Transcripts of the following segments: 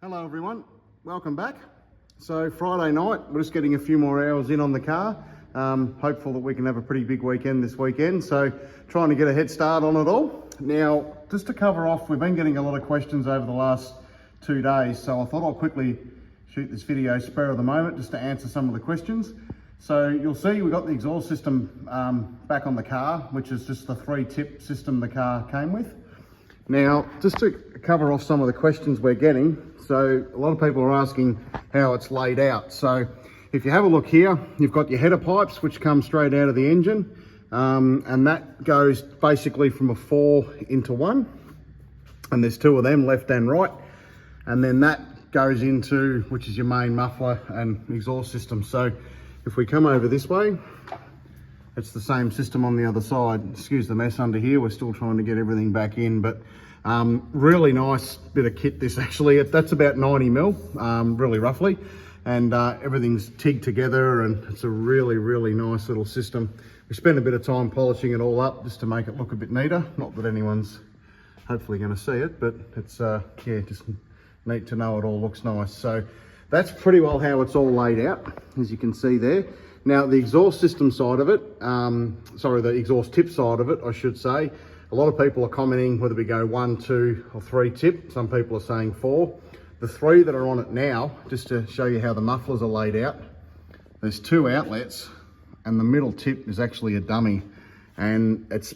Hello everyone, welcome back. So Friday night, we're just getting a few more hours in on the car. Hopeful that we can have a pretty big weekend this weekend. So trying to get a head start on it all. Now, just to cover off, we've been getting a lot of questions over the last 2 days. So I thought I'll quickly shoot this video spur of the moment just to answer some of the questions. So you'll see we've got the exhaust system back on the car, which is just the 3-tip system the car came with. Now, just to cover off some of the questions we're getting, so a lot of people are asking how it's laid out. So if you have a look here, you've got your header pipes, which come straight out of the engine, and that goes basically from a 4 into 1, and there's 2 of them, left and right, and then that goes into, which is your main muffler and exhaust system. So if we come over this way, it's the same system on the other side. Excuse the mess under here, we're still trying to get everything back in, but really nice bit of kit this actually. That's about 90 mil, really roughly, and everything's tigged together, and it's a really nice little system. We spent a bit of time polishing it all up just to make it look a bit neater. Not that anyone's hopefully going to see it, but it's yeah, just neat to know it all looks nice. So that's pretty well how it's all laid out, as you can see there. Now the exhaust system side of it, sorry, the exhaust tip side of it, I should say, a lot of people are commenting whether we go 1, 2 or 3 tip. Some people are saying 4. The 3 that are on it now, just to show you how the mufflers are laid out, there's 2 outlets and the middle tip is actually a dummy, and it's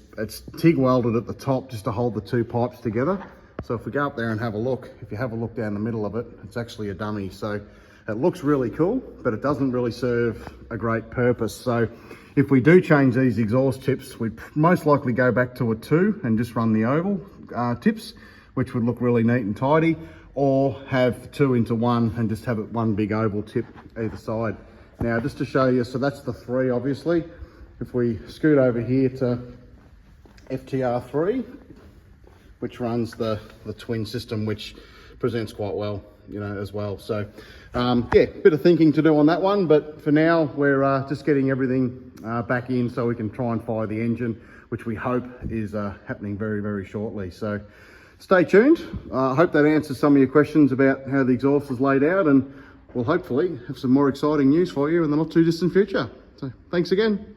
TIG welded at the top just to hold the 2 pipes together. So if we go up there and have a look, if you have a look down the middle of it, it's actually a dummy. So it looks really cool, but it doesn't really serve a great purpose. So if we do change these exhaust tips, we'd most likely go back to a 2 and just run the oval tips, which would look really neat and tidy, or have 2 into 1 and just have it one big oval tip either side. Now, just to show you, so that's the 3 obviously. If we scoot over here to FTR3, which runs the twin system, which presents quite well, you know, as well. So yeah, bit of thinking to do on that one, but for now we're just getting everything back in so we can try and fire the engine, which we hope is happening very shortly. So stay tuned. I hope that answers some of your questions about how the exhaust is laid out, and we'll hopefully have some more exciting news for you in the not too distant future. So thanks again.